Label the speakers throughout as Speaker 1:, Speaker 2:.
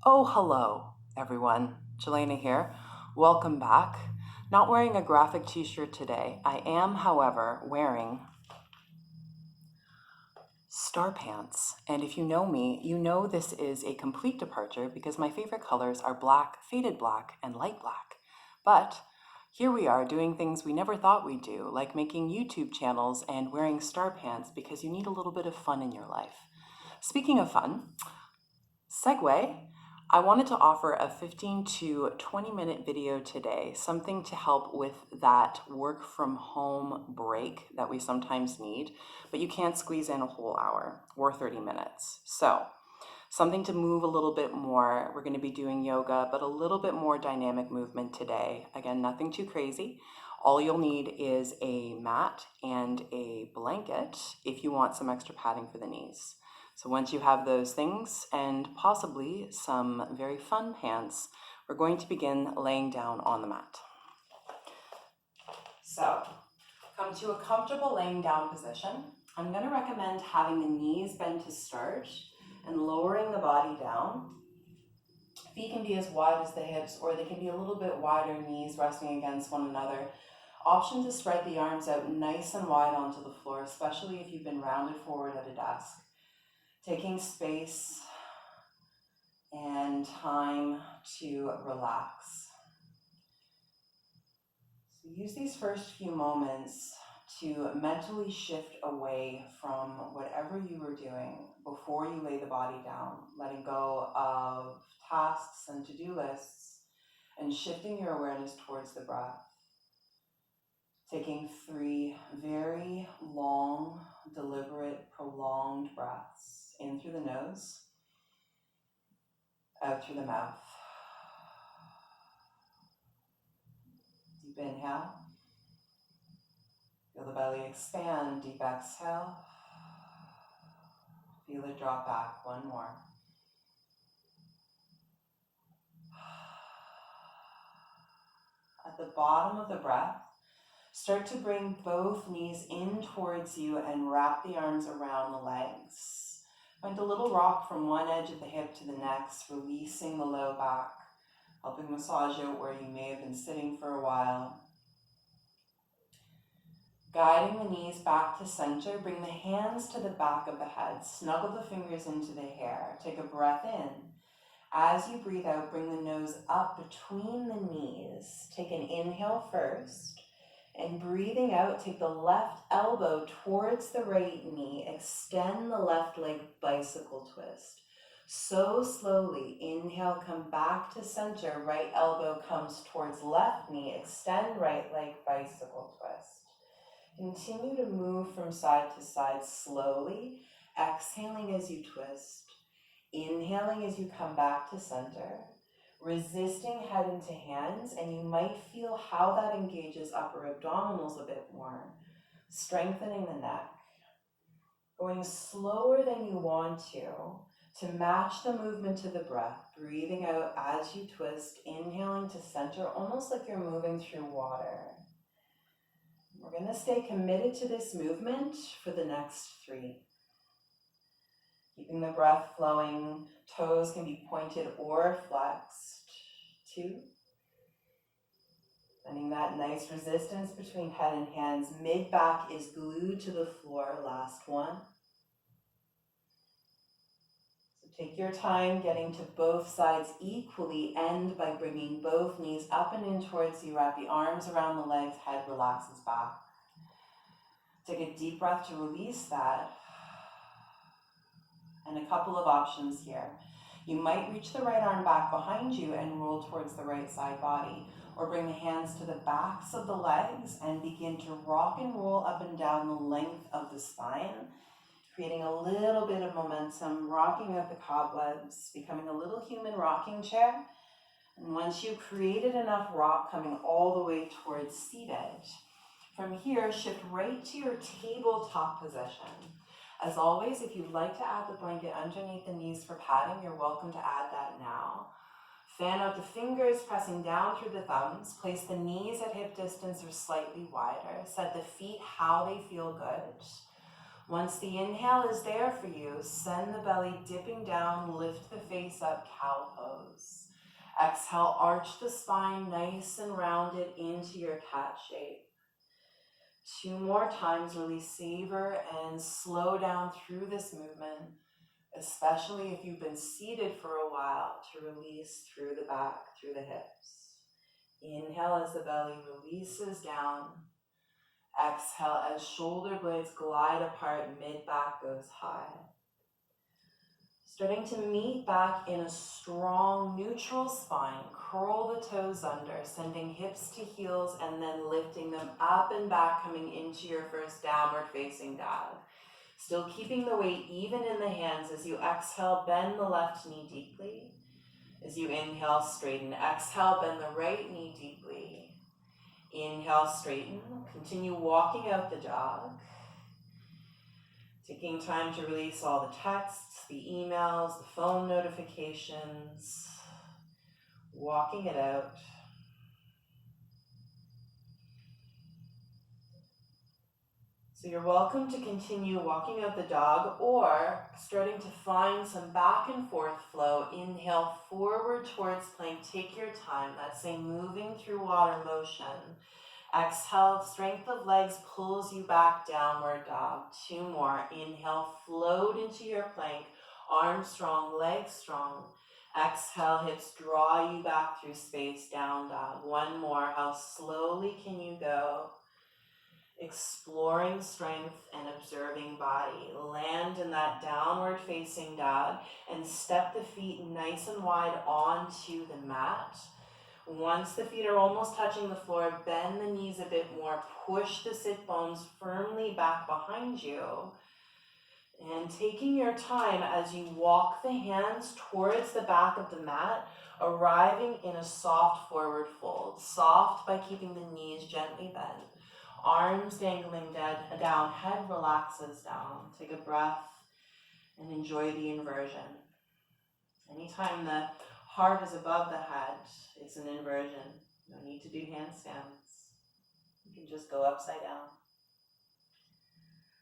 Speaker 1: Oh, hello, everyone. Jelayna here. Welcome back. Not wearing a graphic t-shirt today. I am, however, wearing star pants. And if you know me, you know this is a complete departure because my favorite colors are black, faded black, and light black. But here we are doing things we never thought we'd do, like making YouTube channels and wearing star pants because you need a little bit of fun in your life. Speaking of fun, segue, I wanted to offer a 15 to 20 minute video today, something to help with that work from home break that we sometimes need, but you can't squeeze in a whole hour or 30 minutes. So something to move a little bit more. We're going to be doing yoga, but a little bit more dynamic movement today. Again, nothing too crazy. All you'll need is a mat and a blanket if you want some extra padding for the knees. So once you have those things and possibly some very fun pants, we're going to begin laying down on the mat. So come to a comfortable laying down position. I'm going to recommend having the knees bent to start and lowering the body down. Feet can be as wide as the hips, or they can be a little bit wider, knees resting against one another. Option to spread the arms out nice and wide onto the floor, especially if you've been rounded forward at a desk. Taking space and time to relax. So use these first few moments to mentally shift away from whatever you were doing before you lay the body down, letting go of tasks and to-do lists and shifting your awareness towards the breath. Taking 3 very long, deliberate, prolonged breaths in through the nose, out through the mouth. Deep inhale. Feel the belly expand. Deep exhale. Feel it drop back. One more. At the bottom of the breath, start to bring both knees in towards you and wrap the arms around the legs. Find a little rock from one edge of the hip to the next, releasing the low back, helping massage out where you may have been sitting for a while. Guiding the knees back to center, bring the hands to the back of the head. Snuggle the fingers into the hair. Take a breath in. As you breathe out, bring the nose up between the knees. Take an inhale first. And breathing out, take the left elbow towards the right knee. Extend the left leg bicycle twist. So slowly, inhale, come back to center. Right elbow comes towards left knee. Extend right leg bicycle twist. Continue to move from side to side slowly, exhaling as you twist, inhaling as you come back to center, resisting head into hands, and you might feel how that engages upper abdominals a bit more, strengthening the neck, going slower than you want to match the movement to the breath, breathing out as you twist, inhaling to center, almost like you're moving through water. We're going to stay committed to this movement for the next 3. Keeping the breath flowing, toes can be pointed or flexed. 2. Finding that nice resistance between head and hands. Mid-back is glued to the floor. Last 1. So take your time getting to both sides equally. End by bringing both knees up and in towards you. Wrap the arms around the legs. Head relaxes back. Take a deep breath to release that. And a couple of options here. You might reach the right arm back behind you and roll towards the right side body, or bring the hands to the backs of the legs and begin to rock and roll up and down the length of the spine, creating a little bit of momentum, rocking up the cobwebs, becoming a little human rocking chair. And once you've created enough rock, coming all the way towards seated. From here, shift right to your tabletop position. As always, if you'd like to add the blanket underneath the knees for padding, you're welcome to add that now. Fan out the fingers, pressing down through the thumbs. Place the knees at hip distance or slightly wider. Set the feet how they feel good. Once the inhale is there for you, send the belly dipping down, lift the face up, cow pose. Exhale, arch the spine nice and rounded into your cat shape. 2 more times, really savor and slow down through this movement, especially if you've been seated for a while, to release through the back, through the hips. Inhale as the belly releases down. Exhale as shoulder blades glide apart, mid-back goes high. Starting to meet back in a strong neutral spine. Curl the toes under, sending hips to heels and then lifting them up and back, coming into your first downward facing dog. Still keeping the weight even in the hands. As you exhale, bend the left knee deeply. As you inhale, straighten. Exhale, bend the right knee deeply. Inhale, straighten. Continue walking out the dog. Taking time to release all the texts, the emails, the phone notifications. Walking it out. So you're welcome to continue walking out the dog or starting to find some back and forth flow. Inhale forward towards plank. Take your time. That's a moving through water motion. Exhale, strength of legs pulls you back, downward dog. 2 more. Inhale, float into your plank. Arms strong, legs strong. Exhale, hips draw you back through space, down dog. 1 more. How slowly can you go? Exploring strength and observing body. Land in that downward facing dog and step the feet nice and wide onto the mat. Once the feet are almost touching the floor, bend the knees a bit more. Push the sit bones firmly back behind you. And taking your time as you walk the hands towards the back of the mat, arriving in a soft forward fold. Soft by keeping the knees gently bent. Arms dangling down, head relaxes down. Take a breath and enjoy the inversion. Anytime the heart is above the head, it's an inversion. No need to do handstands. You can just go upside down.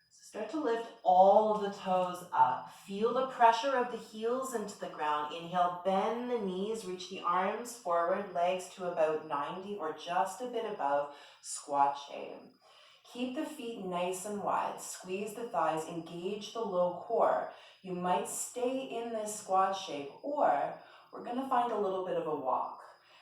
Speaker 1: So start to lift all of the toes up. Feel the pressure of the heels into the ground. Inhale, bend the knees, reach the arms forward, legs to about 90 or just a bit above squat shape. Keep the feet nice and wide. Squeeze the thighs, engage the low core. You might stay in this squat shape, or we're going to find a little bit of a walk.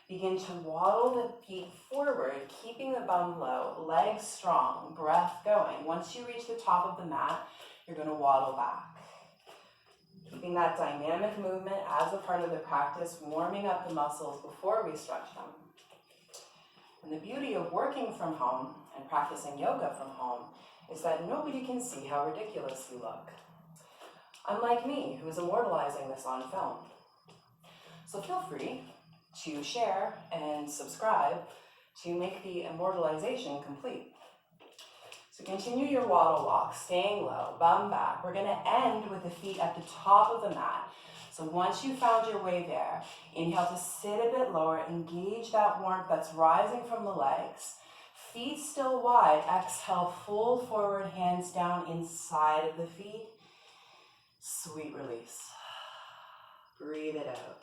Speaker 1: Begin to waddle the feet forward, keeping the bum low, legs strong, breath going. Once you reach the top of the mat, you're going to waddle back. Keeping that dynamic movement as a part of the practice, warming up the muscles before we stretch them. And the beauty of working from home and practicing yoga from home is that nobody can see how ridiculous you look. Unlike me, who is immortalizing this on film. So feel free to share and subscribe to make the immortalization complete. So continue your waddle walk, staying low, bum back. We're going to end with the feet at the top of the mat. So once you found your way there, inhale to sit a bit lower, engage that warmth that's rising from the legs. Feet still wide, exhale, fold forward, hands down inside of the feet. Sweet release. Breathe it out.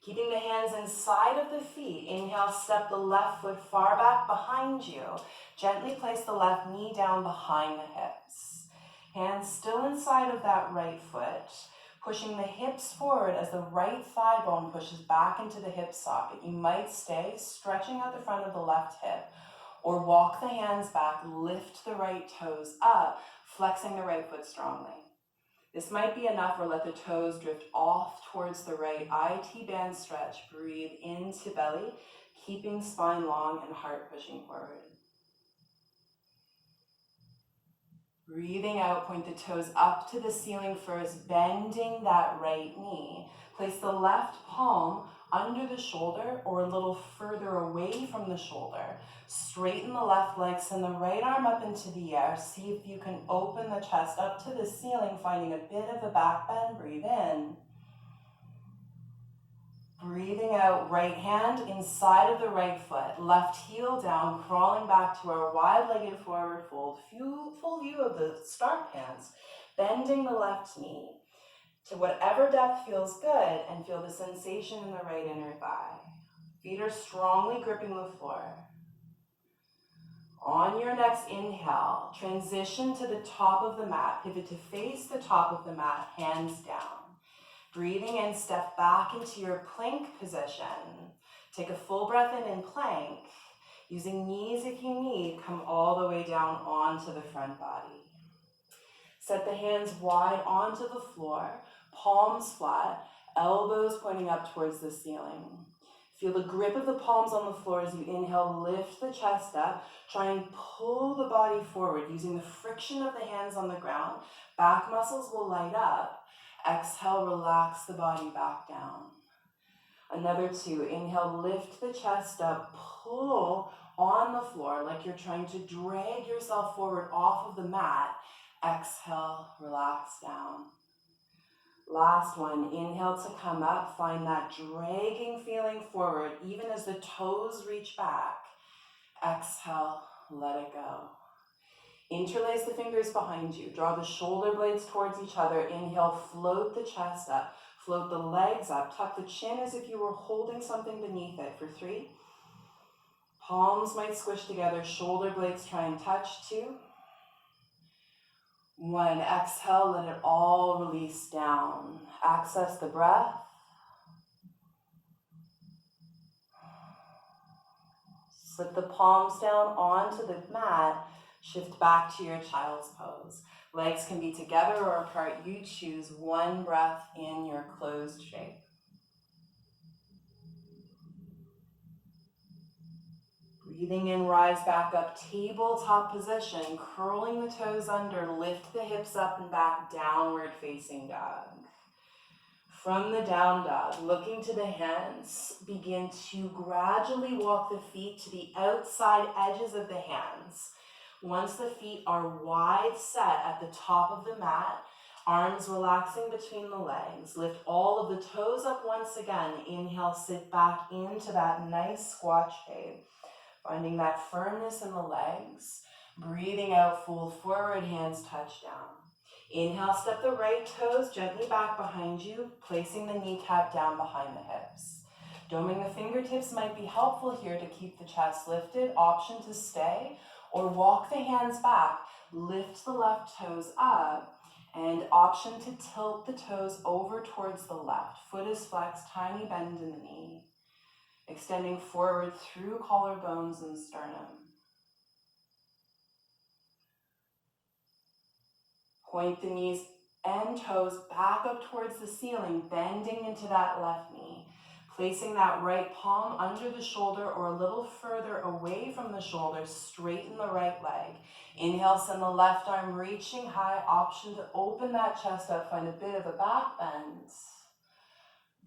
Speaker 1: Keeping the hands inside of the feet, inhale, step the left foot far back behind you. Gently place the left knee down behind the hips. Hands still inside of that right foot. Pushing the hips forward as the right thigh bone pushes back into the hip socket. You might stay stretching out the front of the left hip or walk the hands back, lift the right toes up, flexing the right foot strongly. This might be enough, or let the toes drift off towards the right. IT band stretch. Breathe into belly, keeping spine long and heart pushing forward. Breathing out, point the toes up to the ceiling first, bending that right knee. Place the left palm under the shoulder or a little further away from the shoulder. Straighten the left leg, send the right arm up into the air. See if you can open the chest up to the ceiling, finding a bit of a back bend. Breathe in. Breathing out. out, right hand inside of the right foot, left heel down, crawling back to our wide-legged forward fold. Full view of the start pants, bending the left knee to whatever depth feels good, and feel the sensation in the right inner thigh. Feet are strongly gripping the floor. On your next inhale, transition to the top of the mat. Pivot to face the top of the mat, hands down. Breathing in, step back into your plank position. Take a full breath in plank. Using knees if you need, come all the way down onto the front body. Set the hands wide onto the floor, palms flat, elbows pointing up towards the ceiling. Feel the grip of the palms on the floor as you inhale, lift the chest up. Try and pull the body forward using the friction of the hands on the ground. Back muscles will light up. Exhale, relax the body back down. Another 2. Inhale, lift the chest up, pull on the floor like you're trying to drag yourself forward off of the mat. Exhale, relax down. Last one, inhale to come up, find that dragging feeling forward, even as the toes reach back. Exhale, let it go. Interlace the fingers behind you, draw the shoulder blades towards each other. Inhale, float the chest up, float the legs up, tuck the chin as if you were holding something beneath it for 3. Palms might squish together, shoulder blades try and touch. 2. 1, exhale, let it all release down. Access the breath. Slip the palms down onto the mat. Shift back to your child's pose. Legs can be together or apart. You choose one breath in your closed shape. Breathing in, rise back up, tabletop position, curling the toes under, lift the hips up and back, downward facing dog. From the down dog, looking to the hands, begin to gradually walk the feet to the outside edges of the hands. Once the feet are wide set at the top of the mat, arms relaxing between the legs, lift all of the toes up once again. Inhale, sit back into that nice squat shape. Finding that firmness in the legs. Breathing out, fold forward, hands touch down. Inhale, step the right toes gently back behind you, placing the kneecap down behind the hips. Doming the fingertips might be helpful here to keep the chest lifted. Option to stay, or walk the hands back, lift the left toes up, and option to tilt the toes over towards the left. Foot is flexed, tiny bend in the knee. Extending forward through collarbones and sternum. Point the knees and toes back up towards the ceiling, bending into that left knee. Placing that right palm under the shoulder or a little further away from the shoulder, straighten the right leg. Inhale, send the left arm reaching high. Option to open that chest up, find a bit of a back bend.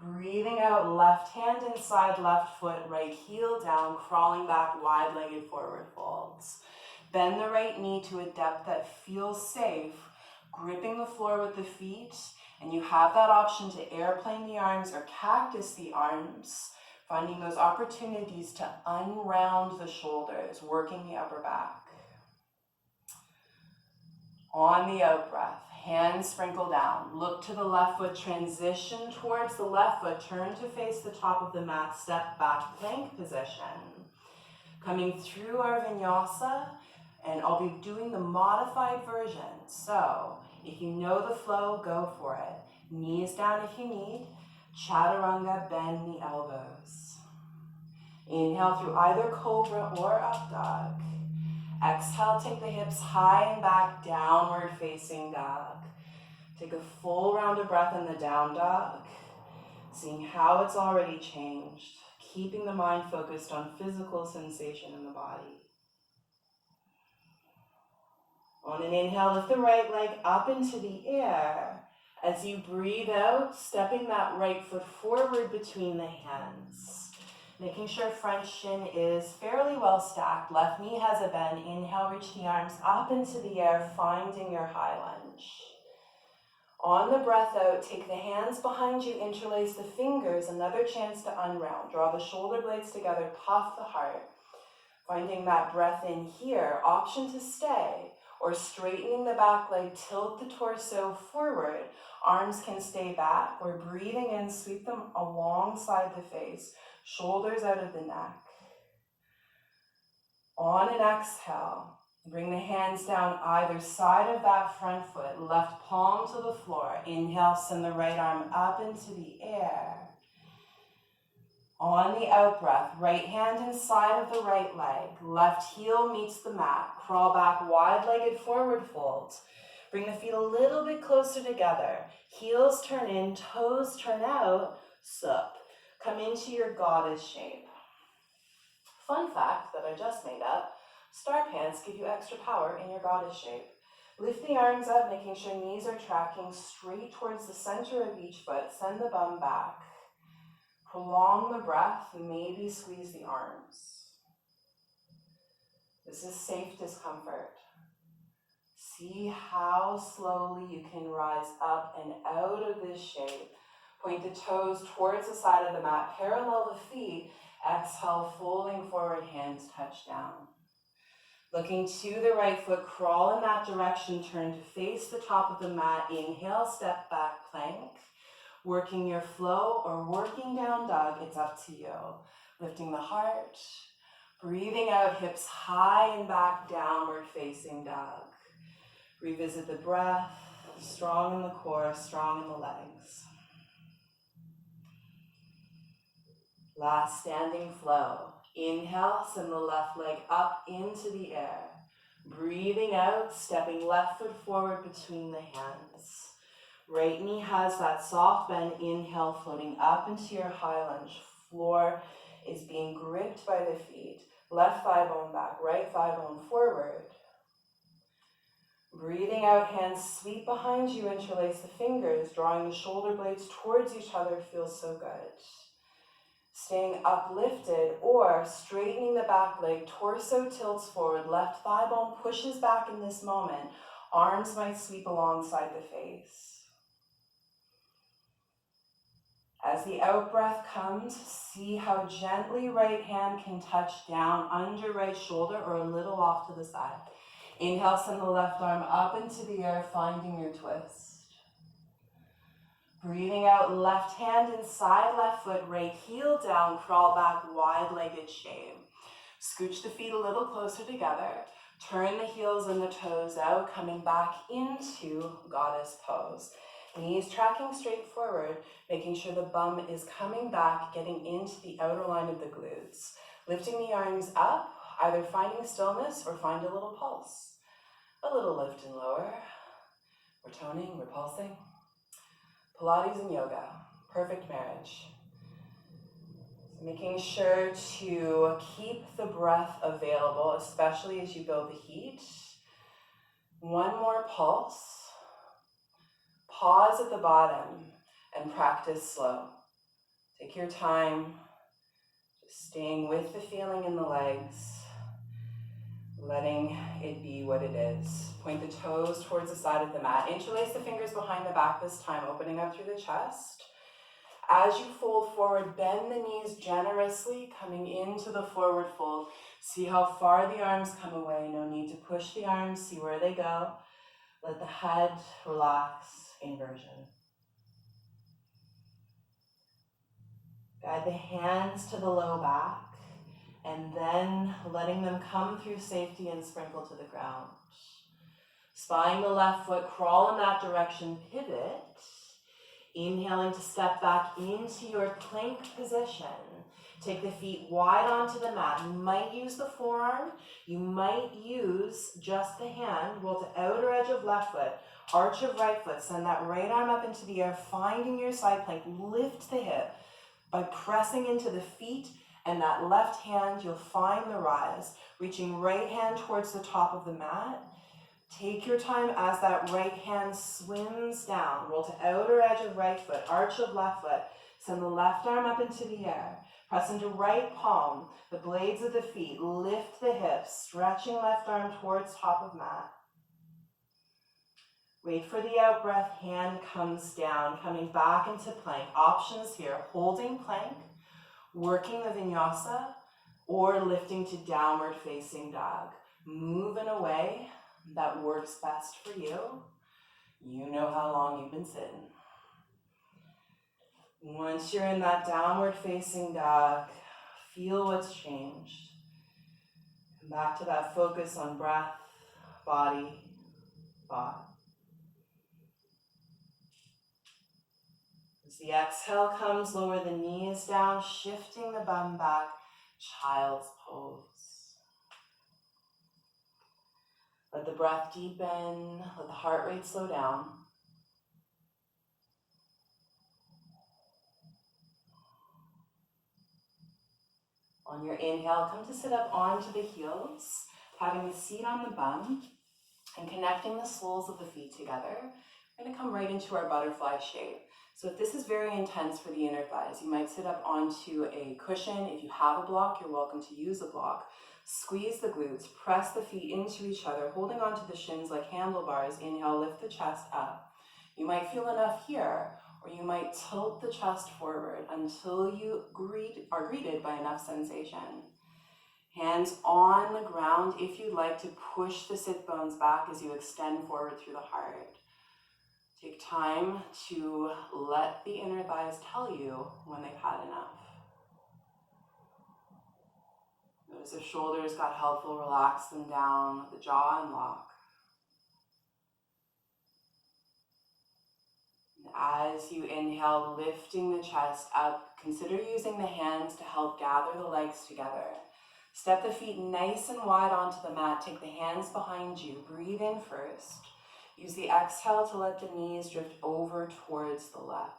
Speaker 1: Breathing out, left hand inside left foot, right heel down, crawling back, wide-legged forward folds. Bend the right knee to a depth that feels safe, gripping the floor with the feet, and you have that option to airplane the arms or cactus the arms, finding those opportunities to unround the shoulders, working the upper back. On the out breath, hands sprinkle down. Look to the left foot, transition towards the left foot, turn to face the top of the mat, step back, plank position. Coming through our vinyasa, and I'll be doing the modified version. So, if you know the flow, go for it. Knees down if you need. Chaturanga, bend the elbows. Inhale through either cobra or up dog. Exhale, take the hips high and back, downward facing dog. Take a full round of breath in the down dog, seeing how it's already changed, keeping the mind focused on physical sensation in the body. On an inhale, lift the right leg up into the air. As you breathe out, stepping that right foot forward between the hands. Making sure front shin is fairly well stacked. Left knee has a bend. Inhale, reach the arms up into the air, finding your high lunge. On the breath out, take the hands behind you, interlace the fingers, another chance to unround. Draw the shoulder blades together, puff the heart. Finding that breath in here, option to stay, or straightening the back leg, tilt the torso forward. Arms can stay back, or breathing in, sweep them alongside the face, shoulders out of the neck. On an exhale, bring the hands down either side of that front foot, left palm to the floor. Inhale, send the right arm up into the air. On the out breath, right hand inside of the right leg, left heel meets the mat. Crawl back, wide-legged forward fold. Bring the feet a little bit closer together. Heels turn in, toes turn out, sup. Come into your goddess shape. Fun fact that I just made up, star pants give you extra power in your goddess shape. Lift the arms up, making sure knees are tracking straight towards the center of each foot. Send the bum back. Prolong the breath, maybe squeeze the arms. This is safe discomfort. See how slowly you can rise up and out of this shape. Point the toes towards the side of the mat, parallel the feet. Exhale, folding forward, hands touch down. Looking to the right foot, crawl in that direction, turn to face the top of the mat. Inhale, step back, plank. Working your flow or working down dog, it's up to you. Lifting the heart, breathing out, hips high and back, downward facing dog. Revisit the breath, strong in the core, strong in the legs. Last standing flow. Inhale, send the left leg up into the air. Breathing out, stepping left foot forward between the hands. Right knee has that soft bend. Inhale, floating up into your high lunge. Floor is being gripped by the feet. Left thigh bone back, right thigh bone forward. Breathing out, hands sweep behind you, interlace the fingers, drawing the shoulder blades towards each other feels so good. Staying uplifted or straightening the back leg, torso tilts forward, left thigh bone pushes back in this moment. Arms might sweep alongside the face. As the out breath comes, see how gently right hand can touch down under right shoulder or a little off to the side. Inhale, send the left arm up into the air, finding your twist. Breathing out, left hand inside left foot, right heel down, crawl back, wide-legged shape. Scooch the feet a little closer together. Turn the heels and the toes out, coming back into goddess pose. Knees tracking straight forward, making sure the bum is coming back, getting into the outer line of the glutes. Lifting the arms up, either finding stillness or find a little pulse. A little lift and lower. We're toning, we're pulsing. Pilates and yoga, perfect marriage. Making sure to keep the breath available, especially as you build the heat. One more pulse. Pause at the bottom and practice slow. Take your time, just staying with the feeling in the legs, letting it be what it is. Point the toes towards the side of the mat. Interlace the fingers behind the back this time, opening up through the chest. As you fold forward, bend the knees generously, coming into the forward fold. See how far the arms come away. No need to push the arms. See where they go. Let the head relax. Inversion. Guide the hands to the low back, and then letting them come through safety and sprinkle to the ground. Spine the left foot, crawl in that direction, pivot. Inhaling to step back into your plank position. Take the feet wide onto the mat. You might use the forearm. You might use just the hand. Roll to outer edge of left foot. Arch of right foot. Send that right arm up into the air, finding your side plank. Lift the hip by pressing into the feet, and that left hand, you'll find the rise. Reaching right hand towards the top of the mat. Take your time as that right hand swims down. Roll to outer edge of right foot, arch of left foot. Send the left arm up into the air. Press into right palm, the blades of the feet. Lift the hips, stretching left arm towards top of mat. Wait for the out breath, hand comes down, coming back into plank. Options here, holding plank, working the vinyasa, or lifting to downward facing dog. Move in a way that works best for you. You know how long you've been sitting. Once you're in that downward facing dog, feel what's changed. Come back to that focus on breath, body, thought. As the exhale comes, lower the knees down, shifting the bum back, child's pose. Let the breath deepen, let the heart rate slow down. On your inhale, come to sit up onto the heels, having the seat on the bum, and connecting the soles of the feet together. We're going to come right into our butterfly shape. So if this is very intense for the inner thighs, you might sit up onto a cushion. If you have a block, you're welcome to use a block. Squeeze the glutes, press the feet into each other, holding onto the shins like handlebars. Inhale, lift the chest up. You might feel enough here, or you might tilt the chest forward until you are greeted by enough sensation. Hands on the ground if you'd like to push the sit bones back as you extend forward through the heart. Take time to let the inner thighs tell you when they've had enough. Notice if shoulders got helpful, relax them down, the jaw and lock. As you inhale, lifting the chest up, consider using the hands to help gather the legs together. Step the feet nice and wide onto the mat. Take the hands behind you. Breathe in first. Use the exhale to let the knees drift over towards the left.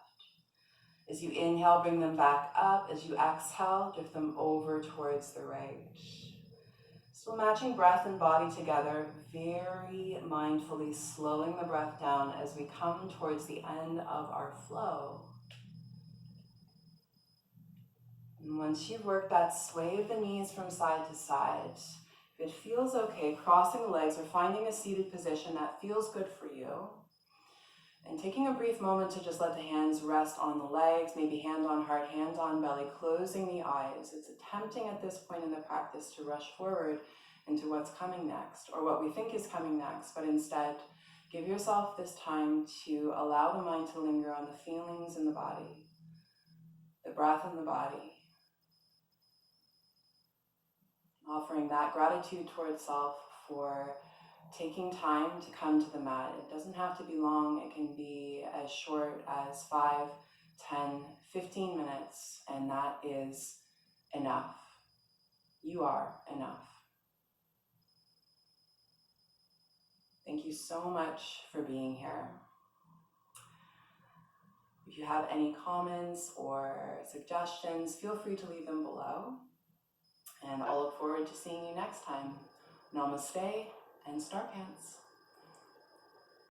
Speaker 1: As you inhale, bring them back up. As you exhale, drift them over towards the right. Still matching breath and body together, very mindfully slowing the breath down as we come towards the end of our flow. And once you've worked that sway of the knees from side to side, if it feels okay, crossing the legs or finding a seated position that feels good for you, and taking a brief moment to just let the hands rest on the legs, maybe hand on heart, hand on belly, closing the eyes. It's tempting at this point in the practice to rush forward into what's coming next, or what we think is coming next, but instead, give yourself this time to allow the mind to linger on the feelings in the body, the breath in the body, offering that gratitude towards self for taking time to come to the mat. It doesn't have to be long. It can be as short as 5, 10, 15 minutes, and that is enough. You are enough. Thank you so much for being here. If you have any comments or suggestions, feel free to leave them below. And I'll look forward to seeing you next time. Namaste and Star Pants.